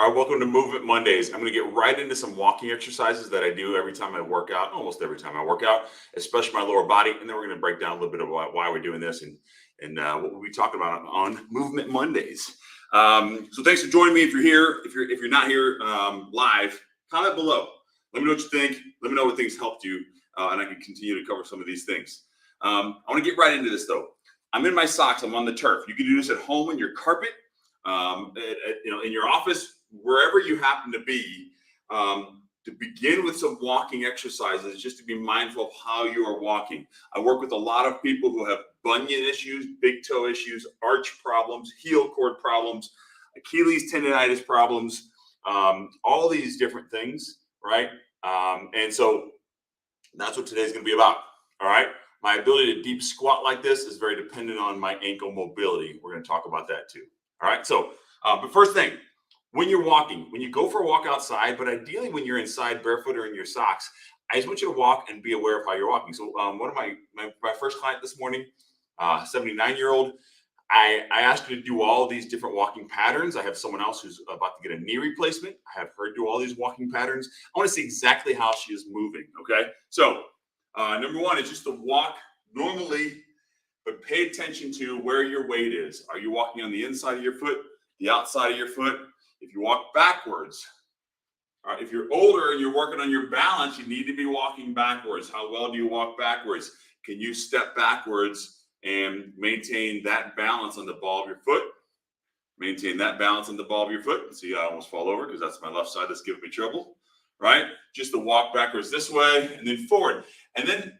All right, welcome to Movement Mondays. I'm going to get right into some walking exercises that I do every time I work out, almost every time I work out, especially my lower body. And then we're going to break down a little bit about why we're doing this and what we'll be talking about on Movement Mondays. So thanks for joining me. If you're here, if you're not here live, comment below. Let me know what you think. Let me know what things helped you, and I can continue to cover some of these things. I want to get right into this though. I'm in my socks. I'm on the turf. You can do this at home in your carpet, in your office, wherever you happen to be. To begin with some walking exercises, just to be mindful of how you are walking. I work with a lot of people who have bunion issues, big toe issues, arch problems, heel cord problems, Achilles tendonitis problems, all these different things, right? And so that's what today's going to be about. All right. My ability to deep squat like this is very dependent on my ankle mobility. We're going to talk about that too. All right. So, but first thing, when you're walking, when you go for a walk outside, but ideally when you're inside barefoot or in your socks, I just want you to walk and be aware of how you're walking. So one of my first client this morning, 79-year-old, I asked her to do all of these different walking patterns. I have someone else who's about to get a knee replacement. I have her do all these walking patterns. I want to see exactly how she is moving. Okay. So number one is just to walk normally, but pay attention to where your weight is. Are you walking on the inside of your foot, the outside of your foot? If you walk backwards, if you're older and you're working on your balance, you need to be walking backwards. How well do you walk backwards? Can you step backwards and maintain that balance on the ball of your foot? Maintain that balance on the ball of your foot. See, I almost fall over because that's my left side that's giving me trouble, right? Just to walk backwards this way and then forward. And then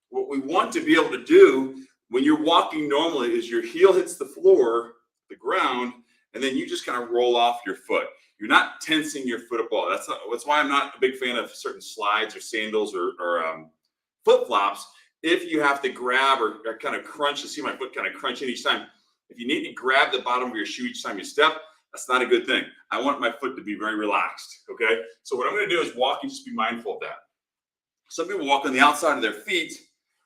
what we want to be able to do when you're walking normally is your heel hits the floor, the ground, and then you just kind of roll off your foot. You're not tensing your foot at all. That's why I'm not a big fan of certain slides or sandals or flip-flops. If you have to grab or kind of crunch, to see my foot kind of crunch in each time. If you need to grab the bottom of your shoe each time you step, that's not a good thing. I want my foot to be very relaxed, okay? So what I'm going to do is walk and just be mindful of that. Some people walk on the outside of their feet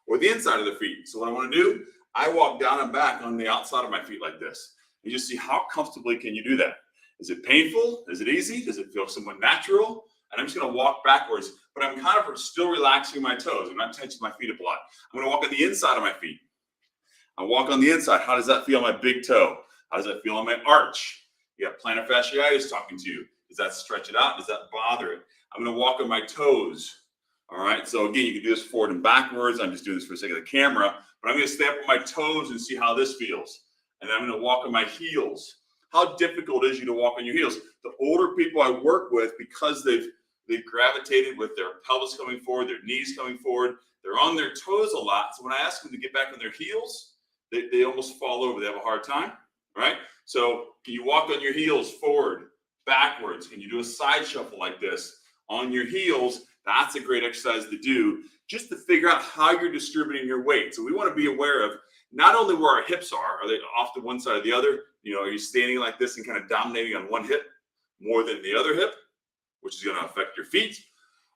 or the inside of their feet. So what I want to do, I walk down and back on the outside of my feet like this. You just see how comfortably can you do that. Is it painful? Is it easy? Does it feel somewhat natural? And I'm just going to walk backwards, but I'm kind of still relaxing my toes. I'm not tensioning my feet up a lot. I'm going to walk on the inside of my feet. I walk on the inside. How does that feel on my big toe? How does that feel on my arch? You got plantar fasciitis talking to you. Does that stretch it out? Does that bother it? I'm going to walk on my toes. All right. So again, you can do this forward and backwards. I'm just doing this for the sake of the camera, but I'm going to stay up on my toes and see how this feels. And then I'm going to walk on my heels. How difficult is you to walk on your heels? The older people I work with, because they've gravitated with their pelvis coming forward, their knees coming forward, they're on their toes a lot. So when I ask them to get back on their heels, they almost fall over. They have a hard time, right? So can you walk on your heels forward, backwards? Can you do a side shuffle like this on your heels? That's a great exercise to do just to figure out how you're distributing your weight. So we want to be aware of not only where our hips are they off to one side or the other? You know, are you standing like this and kind of dominating on one hip more than the other hip, which is going to affect your feet?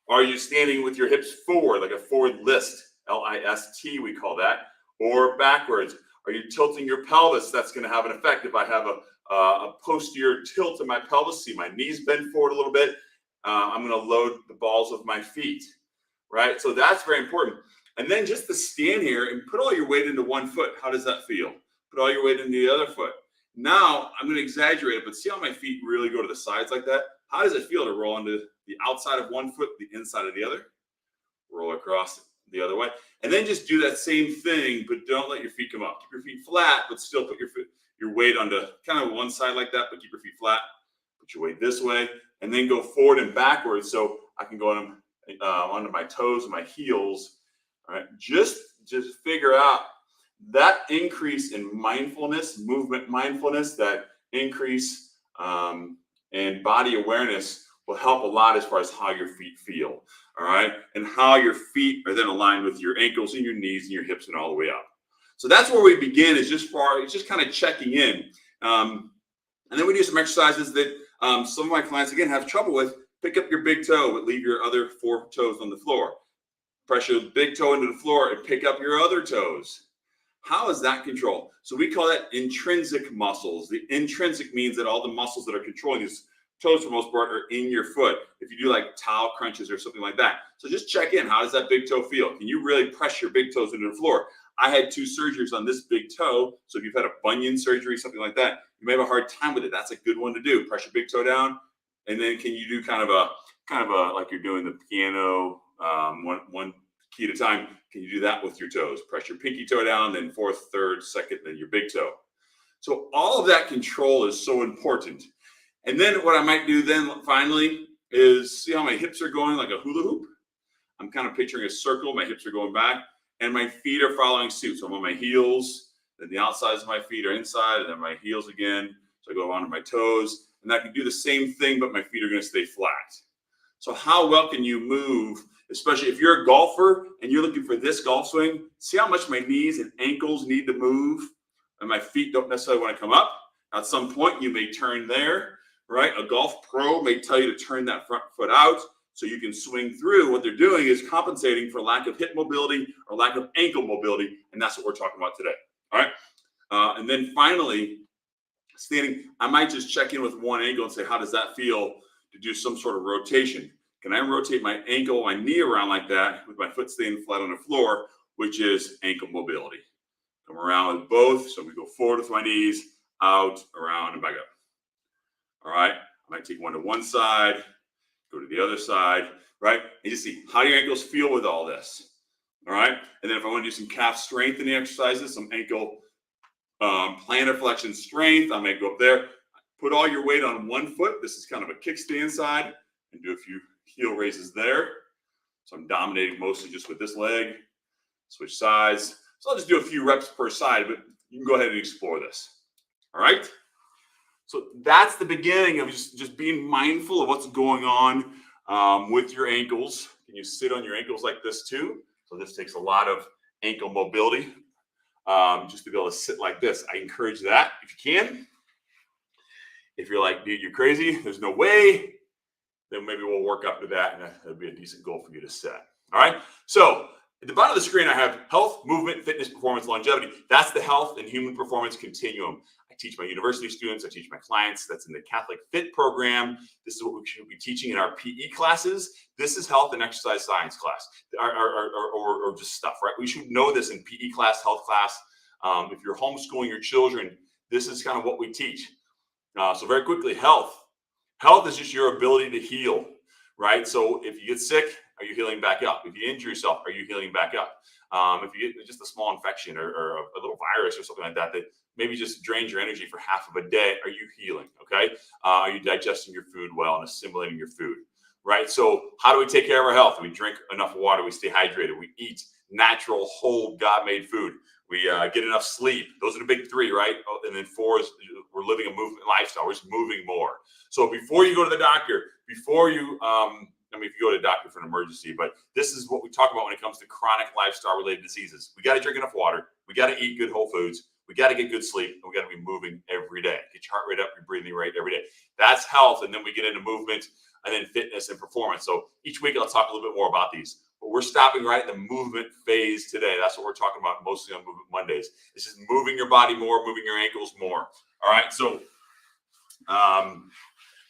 Are you standing with your hips forward, like a forward list, L-I-S-T, we call that, or backwards? Are you tilting your pelvis? That's going to have an effect. If I have a posterior tilt in my pelvis, see my knees bend forward a little bit, I'm going to load the balls of my feet, right? So that's very important. And then just to stand here and put all your weight into one foot. How does that feel? Put all your weight into the other foot. Now I'm going to exaggerate it, but see how my feet really go to the sides like that? How does it feel to roll onto the outside of one foot, the inside of the other? Roll across the other way. And then just do that same thing, but don't let your feet come up. Keep your feet flat, but still put your weight onto kind of one side like that, but keep your feet flat. Put your weight this way, and then go forward and backwards. So I can go onto my toes and my heels. All right, just figure out that increase in mindfulness, movement mindfulness, that increase in body awareness will help a lot as far as how your feet feel. All right, and how your feet are then aligned with your ankles and your knees and your hips and all the way up. So that's where we begin. Is just kind of checking in, and then we do some exercises that some of my clients again have trouble with. Pick up your big toe, but leave your other 4 toes on the floor. Press your big toe into the floor and pick up your other toes. How is that control? So we call that intrinsic muscles. The intrinsic means that all the muscles that are controlling this toes for the most part are in your foot. If you do like towel crunches or something like that. So just check in. How does that big toe feel? Can you really press your big toes into the floor? I had 2 surgeries on this big toe. So if you've had a bunion surgery, something like that, you may have a hard time with it. That's a good one to do. Press your big toe down. And then can you do kind of a like you're doing the piano, one key at a time. Can you do that with your toes? Press your pinky toe down, then fourth, third, second, then your big toe. So all of that control is so important. And then what I might do then finally is see how my hips are going like a hula hoop. I'm kind of picturing a circle. My hips are going back and my feet are following suit. So I'm on my heels, then the outsides of my feet are inside, and then my heels again. So I go onto my toes, and I can do the same thing, but my feet are going to stay flat. So how well can you move, especially if you're a golfer and you're looking for this golf swing? See how much my knees and ankles need to move, and my feet don't necessarily want to come up. At some point, you may turn there, right? A golf pro may tell you to turn that front foot out so you can swing through. What they're doing is compensating for lack of hip mobility or lack of ankle mobility, and that's what we're talking about today, all right? And then finally, standing, I might just check in with one ankle and say, how does that feel to do some sort of rotation? Can I rotate my ankle, my knee around like that with my foot staying flat on the floor, which is ankle mobility? Come around with both. So we go forward with my knees, out, around, and back up. All right. I might take one to one side, go to the other side, right? And you see how your ankles feel with all this. All right. And then if I want to do some calf strengthening exercises, some ankle plantar flexion strength, I may go up there. Put all your weight on one foot. This is kind of a kickstand side, and do a few heel raises there. So I'm dominating mostly just with this leg. Switch sides. So I'll just do a few reps per side, but you can go ahead and explore this. All right. So that's the beginning of just being mindful of what's going on with your ankles. Can you sit on your ankles like this too? So this takes a lot of ankle mobility. Just to be able to sit like this. I encourage that if you can. If you're like, dude, you're crazy, there's no way, then maybe we'll work up to that, and that'll be a decent goal for you to set. All right. So at the bottom of the screen, I have health, movement, fitness, performance, longevity. That's the health and human performance continuum. I teach my university students. I teach my clients. That's in the Catholic Fit program. This is what we should be teaching in our PE classes. This is health and exercise science class, or just stuff, right? We should know this in PE class, health class. If you're homeschooling your children, this is kind of what we teach. So very quickly, health. Health is just your ability to heal, right? So if you get sick, are you healing back up? If you injure yourself, are you healing back up? If you get just a small infection or a little virus or something like that, that maybe just drains your energy for half of a day, are you healing, okay? Are you digesting your food well and assimilating your food, right? So how do we take care of our health? We drink enough water. We stay hydrated. We eat natural, whole, God-made food. We get enough sleep. Those are the big 3, right? And then 4 is we're living a movement lifestyle. We're just moving more. So before you go to the doctor, before you, if you go to the doctor for an emergency, but this is what we talk about when it comes to chronic lifestyle-related diseases. We got to drink enough water. We got to eat good whole foods. We got to get good sleep, and we got to be moving every day. Get your heart rate up, your breathing rate every day. That's health, and then we get into movement, and then fitness and performance. So each week I'll talk a little bit more about these. But we're stopping right at the movement phase today. That's what we're talking about mostly on Movement Mondays. It's just moving your body more, moving your ankles more. All right. So,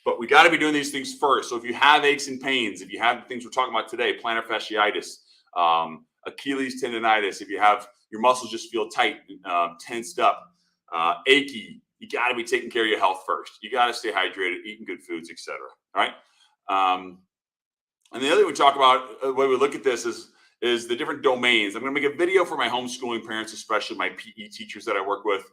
but we got to be doing these things first. So if you have aches and pains, if you have the things we're talking about today, plantar fasciitis, Achilles tendonitis, if you have your muscles just feel tight, tensed up, achy, you got to be taking care of your health first. You got to stay hydrated, eating good foods, etc. All right. And the other thing we talk about, the way we look at this is the different domains. I'm going to make a video for my homeschooling parents, especially my PE teachers that I work with,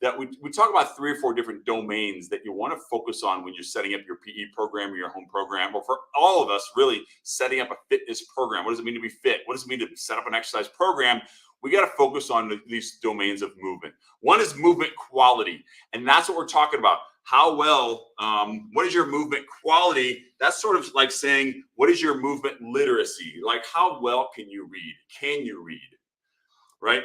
that we talk about 3 or 4 different domains that you want to focus on when you're setting up your PE program or your home program, or for all of us really setting up a fitness program. What does it mean to be fit? What does it mean to set up an exercise program? We got to focus on these domains of movement. One is movement quality, and that's what we're talking about. How well, what is your movement quality? That's sort of like saying, what is your movement literacy? Like, how well can you read? Can you read, right?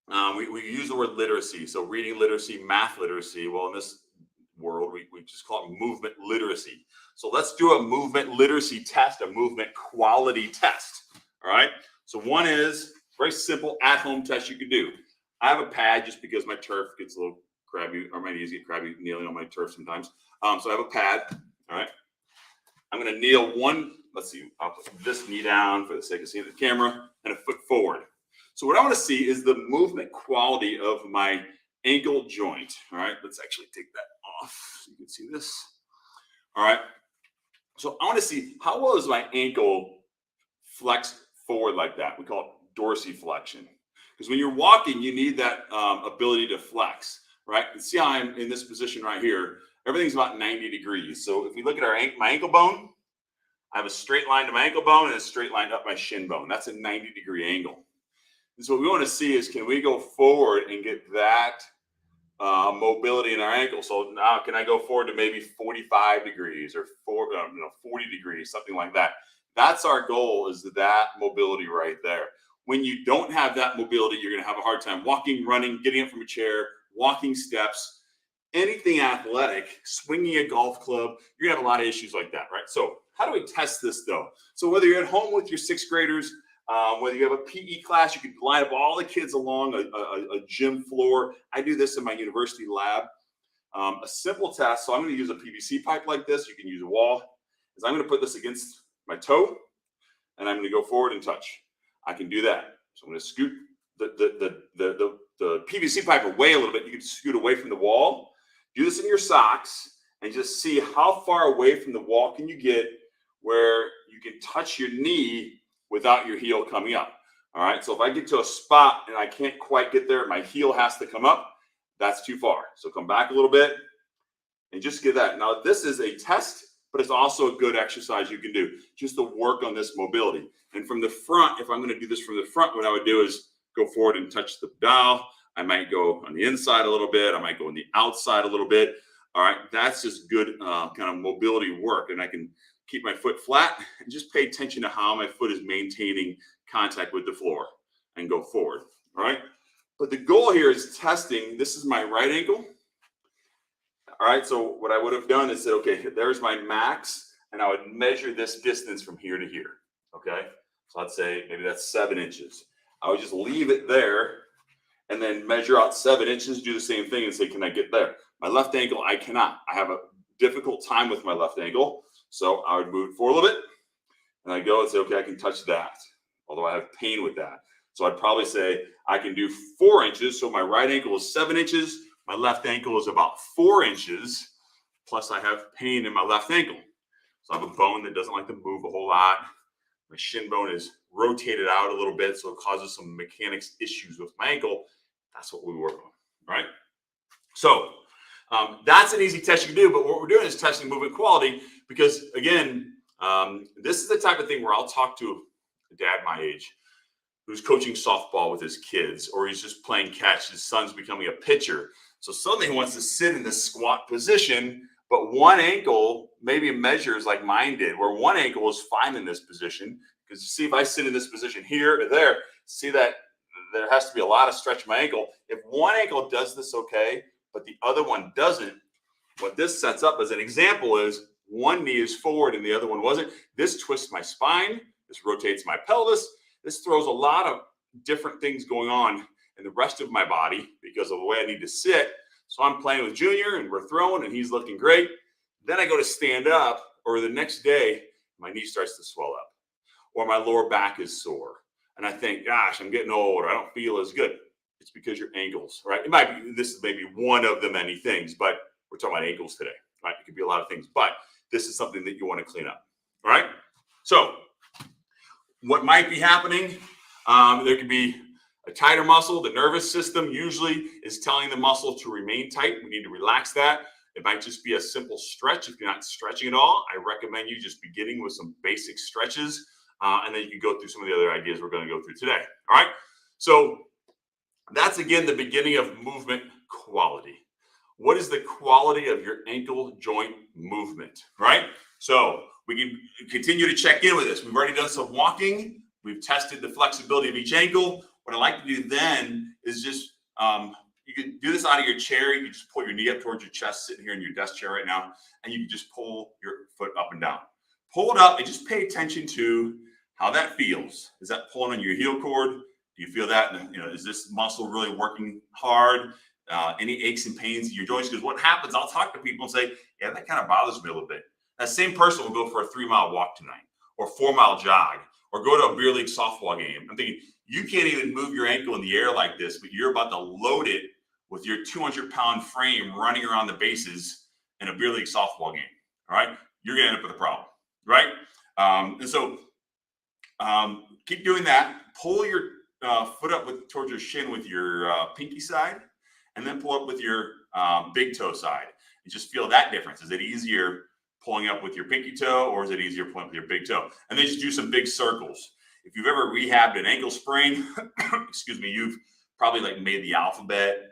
We use the word literacy. So reading literacy, math literacy. Well, in this world, we just call it movement literacy. So let's do a movement literacy test, a movement quality test, all right? So one is very simple at-home test you can do. I have a pad just because my turf gets a little crabby, or my knees get crabby kneeling on my turf sometimes. So I have a pad, All right. I'm going to kneel one. Let's see. I'll put this knee down for the sake of seeing the camera and a foot forward. So what I want to see is the movement quality of my ankle joint. All right. Let's actually take that off so you can see this. All right. So I want to see how well is my ankle flexed forward like that. We call it dorsiflexion. Because when you're walking, you need that ability to flex, right? And see how I'm in this position right here. Everything's about 90 degrees. So if we look at my ankle bone, I have a straight line to my ankle bone and a straight line up my shin bone. That's a 90-degree angle. And so what we want to see is, can we go forward and get that mobility in our ankle? So now can I go forward to maybe 45 degrees or 40 degrees, something like that? That's our goal, is that mobility right there. When you don't have that mobility, you're going to have a hard time walking, running, getting up from a chair, walking steps, anything athletic, swinging a golf club. You're going to have a lot of issues like that, right? So how do we test this though? So whether you're at home with your sixth graders, whether you have a PE class, you can line up all the kids along a gym floor. I do this in my university lab. A simple test, so I'm going to use a PVC pipe like this. You can use a wall. Is I'm going to put this against my toe, and I'm going to go forward and touch. I can do that. So I'm going to scoot the PVC pipe away a little bit. You can scoot away from the wall. Do this in your socks and just see how far away from the wall can you get where you can touch your knee without your heel coming up. All right. So if I get to a spot and I can't quite get there, my heel has to come up. That's too far. So come back a little bit and just get that. Now this is a test, but it's also a good exercise you can do just to work on this mobility. And from the front, if I'm going to do this from the front, what I would do is go forward and touch the dial. I might go on the inside a little bit. I might go on the outside a little bit. All right. That's just good kind of mobility work. And I can keep my foot flat and just pay attention to how my foot is maintaining contact with the floor and go forward. All right. But the goal here is testing. This is my right ankle. All right. So what I would have done is said, okay, there's my max. And I would measure this distance from here to here. Okay. So I'd say maybe that's 7 inches. I would just leave it there and then measure out 7 inches, do the same thing and say, can I get there? My left ankle, I cannot. I have a difficult time with my left ankle. So I would move it forward a little bit and I go and say, okay, I can touch that. Although I have pain with that. So I'd probably say I can do 4 inches. So my right ankle is 7 inches. My left ankle is about 4 inches. Plus I have pain in my left ankle. So I have a bone that doesn't like to move a whole lot. My shin bone is rotated out a little bit, so it causes some mechanics issues with my ankle. That's what we work on, right? So that's an easy test you can do, but what we're doing is testing movement quality because, again, this is the type of thing where I'll talk to a dad my age who's coaching softball with his kids, or he's just playing catch. His son's becoming a pitcher. So suddenly he wants to sit in this squat position, but one ankle maybe measures like mine did, where one ankle is fine in this position. Because see, if I sit in this position here or there, see that there has to be a lot of stretch in my ankle. If one ankle does this okay, but the other one doesn't, what this sets up as an example is one knee is forward and the other one wasn't. This twists my spine. This rotates my pelvis. This throws a lot of different things going on in the rest of my body because of the way I need to sit. So I'm playing with Junior and we're throwing and he's looking great. Then I go to stand up, or the next day, my knee starts to swell up or my lower back is sore. And I think, gosh, I'm getting old, or I don't feel as good. It's because your ankles, right? It might be, this is maybe one of the many things, but we're talking about ankles today, right? It could be a lot of things, but this is something that you want to clean up, all right? So what might be happening, there could be a tighter muscle. The nervous system usually is telling the muscle to remain tight. We need to relax that. It might just be a simple stretch. If you're not stretching at all, I recommend you just beginning with some basic stretches, and then you can go through some of the other ideas we're going to go through today. All right. So that's, again, the beginning of movement quality. What is the quality of your ankle joint movement, right? So we can continue to check in with this. We've already done some walking. We've tested the flexibility of each ankle. What I like to do then is just, you can do this out of your chair. You can just pull your knee up towards your chest, sitting here in your desk chair right now, and you can just pull your foot up and down. Pull it up and just pay attention to how that feels. Is that pulling on your heel cord? Do you feel that? Is this muscle really working hard? Any aches and pains in your joints? Because what happens, I'll talk to people and say, yeah, that kind of bothers me a little bit. That same person will go for a 3-mile walk tonight, or 4-mile jog, or go to a beer league softball game. I'm thinking, you can't even move your ankle in the air like this, but you're about to load it with your 200-pound frame running around the bases in a beer league softball game. All right, you're gonna end up with a problem, right? And so keep doing that. Pull your foot up towards your shin with your pinky side, and then pull up with your big toe side. And just feel that difference. Is it easier pulling up with your pinky toe, or is it easier pulling up with your big toe? And then just do some big circles. If you've ever rehabbed an ankle sprain, excuse me, you've probably like made the alphabet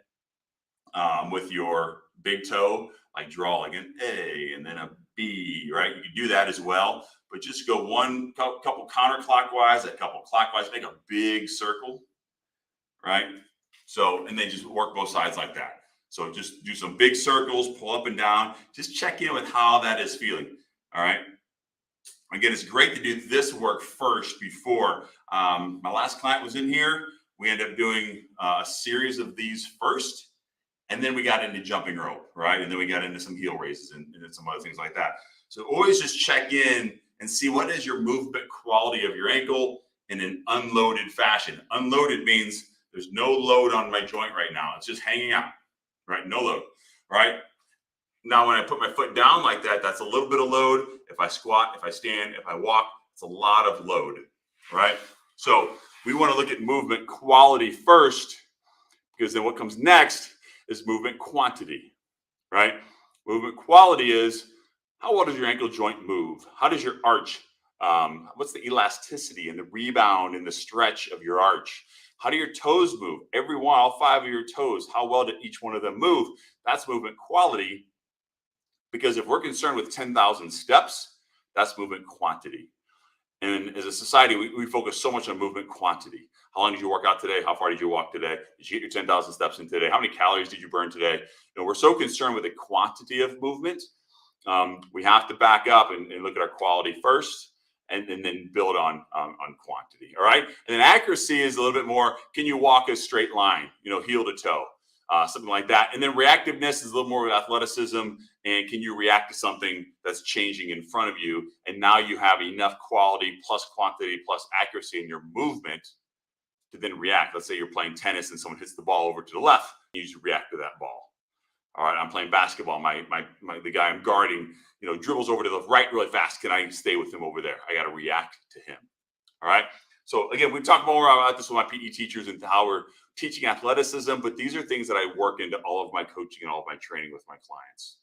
with your big toe, like draw like an A and then a B, right? You can do that as well, but just go one couple counterclockwise, a couple clockwise, make a big circle, right? So, and then just work both sides like that. So just do some big circles, pull up and down, just check in with how that is feeling, all right? Again, it's great to do this work first before. My last client was in here. We ended up doing a series of these first, and then we got into jumping rope, right? And then we got into some heel raises and some other things like that. So always just check in and see what is your movement quality of your ankle in an unloaded fashion. Unloaded means there's no load on my joint right now. It's just hanging out, right? No load, right? Now, when I put my foot down like that, that's a little bit of load. If I squat, if I stand, if I walk, it's a lot of load, right? So we want to look at movement quality first, because then what comes next is movement quantity, right? Movement quality is, how well does your ankle joint move? How does your arch, what's the elasticity and the rebound and the stretch of your arch? How do your toes move? Every one, all 5 of your toes, how well did each one of them move? That's movement quality. Because if we're concerned with 10,000 steps, that's movement quantity. And as a society, we focus so much on movement quantity. How long did you work out today? How far did you walk today? Did you get your 10,000 steps in today? How many calories did you burn today? You know, we're so concerned with the quantity of movement. We have to back up and look at our quality first, and then build on quantity. All right. And then accuracy is a little bit more, can you walk a straight line, you know, heel to toe? Something like that. And then reactiveness is a little more with athleticism. And can you react to something that's changing in front of you? And now you have enough quality plus quantity plus accuracy in your movement to then react. Let's say you're playing tennis and someone hits the ball over to the left. You should react to that ball. All right, I'm playing basketball. The guy I'm guarding, you know, dribbles over to the right really fast. Can I stay with him over there? I got to react to him. All right. So again, we talk more about this with my PE teachers and how we're teaching athleticism, but these are things that I work into all of my coaching and all of my training with my clients.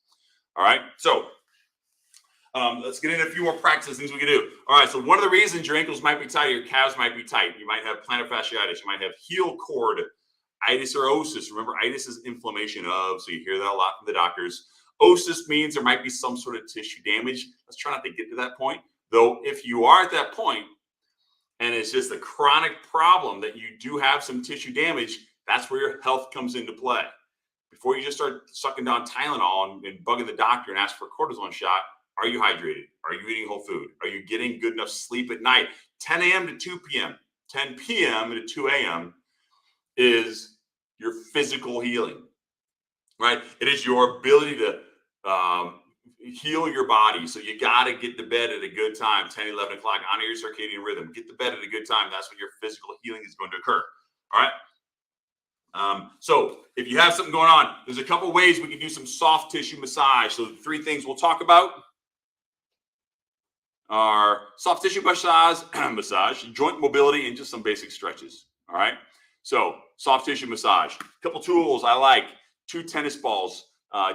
All right. So let's get into a few more practice things we can do. All right. So one of the reasons your ankles might be tight, your calves might be tight. You might have plantar fasciitis. You might have heel cord itis or osis. Remember, itis is inflammation of, so you hear that a lot from the doctors. Osis means there might be some sort of tissue damage. Let's try not to get to that point. Though if you are at that point, and it's just a chronic problem that you do have some tissue damage, that's where your health comes into play. Before you just start sucking down Tylenol and bugging the doctor and ask for a cortisone shot, are you hydrated? Are you eating whole food? Are you getting good enough sleep at night? 10 a.m. to 2 p.m., 10 p.m. to 2 a.m. is your physical healing, right? It is your ability to heal your body. So you got to get to bed at a good time, 10, 11 o'clock, honor your circadian rhythm. Get to bed at a good time. That's when your physical healing is going to occur. All right. So if you have something going on, there's a couple ways we can do some soft tissue massage. So the 3 things we'll talk about are soft tissue massage, joint mobility, and just some basic stretches. All right. So soft tissue massage. A couple tools I like. 2 tennis balls.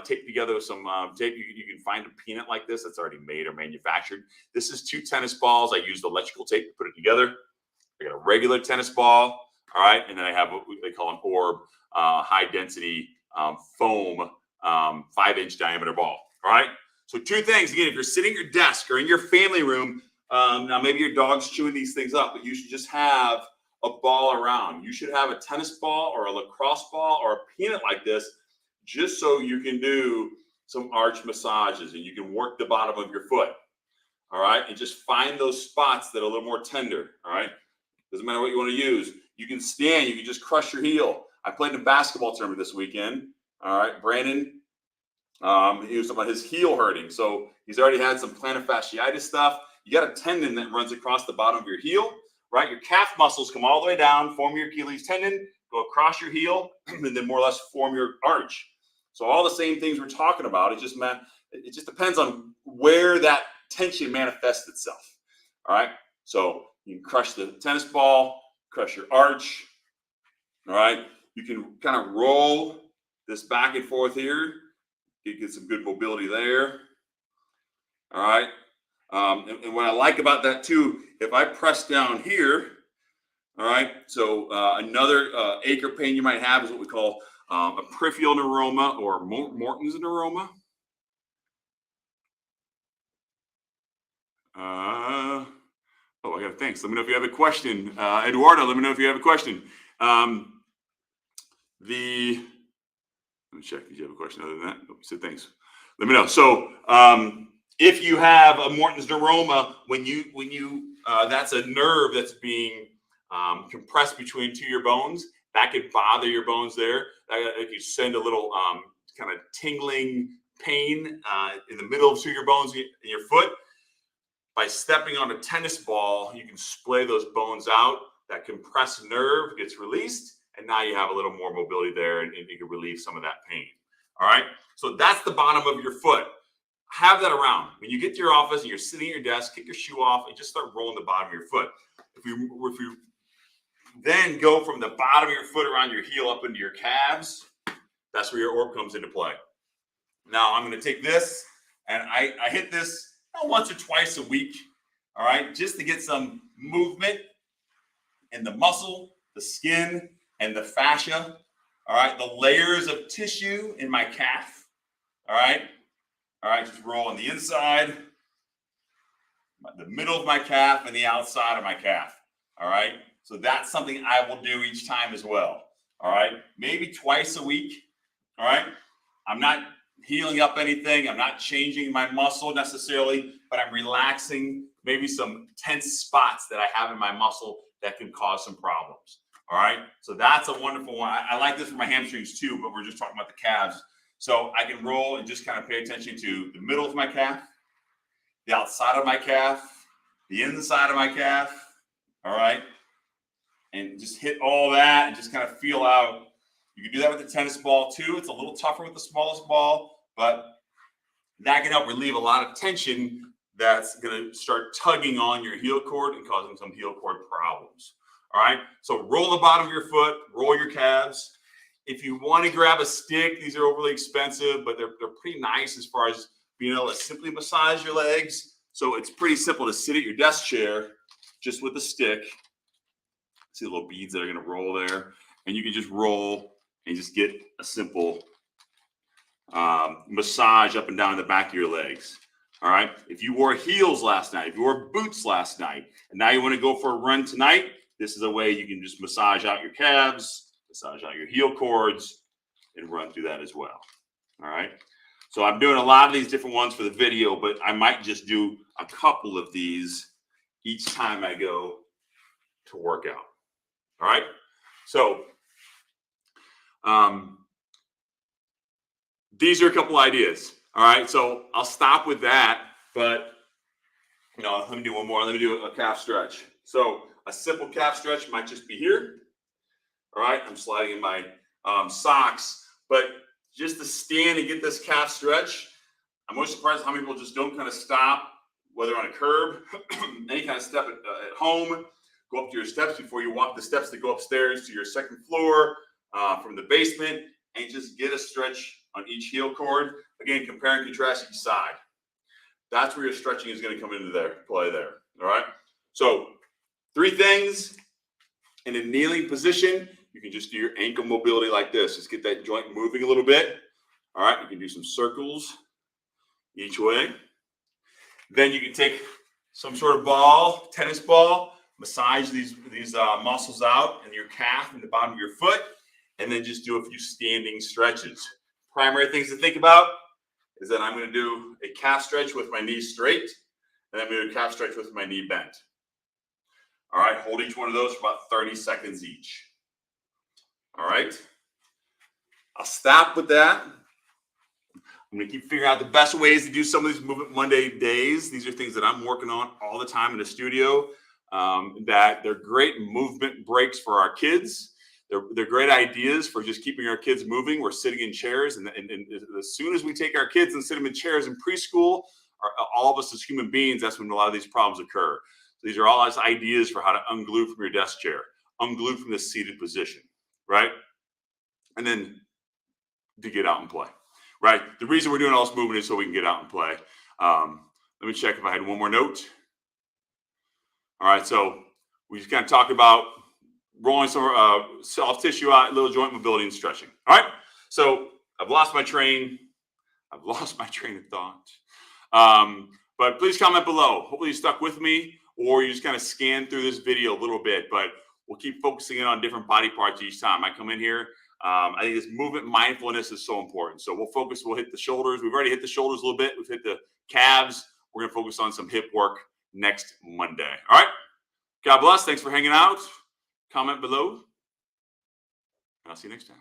Tape together with some tape. You can find a peanut like this that's already made or manufactured. This is 2 tennis balls. I used electrical tape to put it together. I got a regular tennis ball, all right, and then I have what they call an orb, high density foam, 5-inch diameter ball, all right. So 2 things. Again, if you're sitting at your desk or in your family room, now maybe your dog's chewing these things up, but you should just have a ball around. You should have a tennis ball or a lacrosse ball or a peanut like this, just so you can do some arch massages and you can work the bottom of your foot. All right. And just find those spots that are a little more tender. All right. Doesn't matter what you want to use. You can stand, you can just crush your heel. I played in a basketball tournament this weekend. All right. Brandon He was talking about his heel hurting. So he's already had some plantar fasciitis stuff. You got a tendon that runs across the bottom of your heel, right? Your calf muscles come all the way down, form your Achilles tendon, go across your heel, and then more or less form your arch. So all the same things we're talking about. It just depends on where that tension manifests itself. All right. So you can crush the tennis ball, crush your arch. All right. You can kind of roll this back and forth here. You get some good mobility there. All right. And what I like about that too, if I press down here, all right. So another ache or pain you might have is what we call a peripheral neuroma or Morton's neuroma. I got to thanks. Let me know if you have a question. Eduardo, let me know if you have a question. Let me check. Did you have a question other than that? Oh, you said thanks. Let me know. So if you have a Morton's neuroma, when you that's a nerve that's being compressed between two of your bones, that could bother your bones there. If you send a little kind of tingling pain in the middle of two of your bones in your foot, by stepping on a tennis ball, you can splay those bones out. That compressed nerve gets released, and now you have a little more mobility there, and you can relieve some of that pain. All right. So that's the bottom of your foot. Have that around. When you get to your office and you're sitting at your desk, kick your shoe off and just start rolling the bottom of your foot. If you then go from the bottom of your foot around your heel up into your calves, that's where your orb comes into play. Now I'm going to take this and I hit this once or twice a week. All right. Just to get some movement in the muscle, the skin, and the fascia. All right. The layers of tissue in my calf. All right. All right, just roll on the inside, the middle of my calf, and the outside of my calf. All right, so that's something I will do each time as well. All right, maybe twice a week. All right, I'm not healing up anything. I'm not changing my muscle necessarily, but I'm relaxing maybe some tense spots that I have in my muscle that can cause some problems. All right, so that's a wonderful one. I like this for my hamstrings too, but we're just talking about the calves. So I can roll and just kind of pay attention to the middle of my calf, the outside of my calf, the inside of my calf, all right? And just hit all that and just kind of feel out. You can do that with the tennis ball too. It's a little tougher with the smallest ball, but that can help relieve a lot of tension that's going to start tugging on your heel cord and causing some heel cord problems, all right? So roll the bottom of your foot, roll your calves. If you want to grab a stick, these are overly expensive, but they're pretty nice as far as being able to simply massage your legs. So it's pretty simple to sit at your desk chair just with a stick. See the little beads that are going to roll there. And you can just roll and just get a simple massage up and down the back of your legs. All right. If you wore heels last night, if you wore boots last night, and now you want to go for a run tonight, this is a way you can just massage out your calves, massage out your heel cords, and run through that as well. All right. So I'm doing a lot of these different ones for the video, but I might just do a couple of these each time I go to work out. All right. So these are a couple ideas. All right. So I'll stop with that, but let me do one more. Let me do a calf stretch. So a simple calf stretch might just be here. All right, I'm sliding in my socks, but just to stand and get this calf stretch, I'm most surprised how many people just don't kind of stop, whether on a curb, any kind of step at home, go up to your steps before you walk the steps that go upstairs to your second floor from the basement, and just get a stretch on each heel cord. Again, compare and contrast each side. That's where your stretching is going to come into play there. All right, so 3 things in a kneeling position. You can just do your ankle mobility like this. Just get that joint moving a little bit. All right, you can do some circles each way. Then you can take some sort of ball, tennis ball, massage these muscles out in your calf and the bottom of your foot, and then just do a few standing stretches. Primary things to think about is that I'm going to do a calf stretch with my knees straight, and I'm going to do a calf stretch with my knee bent. All right, hold each one of those for about 30 seconds each. All right, I'll stop with that. I'm going to keep figuring out the best ways to do some of these Movement Monday days. These are things that I'm working on all the time in the studio. That they're great movement breaks for our kids. They're great ideas for just keeping our kids moving. We're sitting in chairs, and as soon as we take our kids and sit them in chairs in preschool, all of us as human beings, that's when a lot of these problems occur. So these are all as ideas for how to unglue from your desk chair, unglue from this seated position, right? And then to get out and play, right? The reason we're doing all this movement is so we can get out and play. Let me check if I had one more note. All right, so we just kind of talked about rolling some soft tissue out, little joint mobility and stretching. All right, so I've lost my train. I've lost my train of thought. But please comment below. Hopefully you stuck with me, or you just kind of scan through this video a little bit, but we'll keep focusing in on different body parts each time I come in here. I think this movement mindfulness is so important. So we'll hit the shoulders. We've already hit the shoulders a little bit. We've hit the calves. We're going to focus on some hip work next Monday. All right. God bless. Thanks for hanging out. Comment below. I'll see you next time.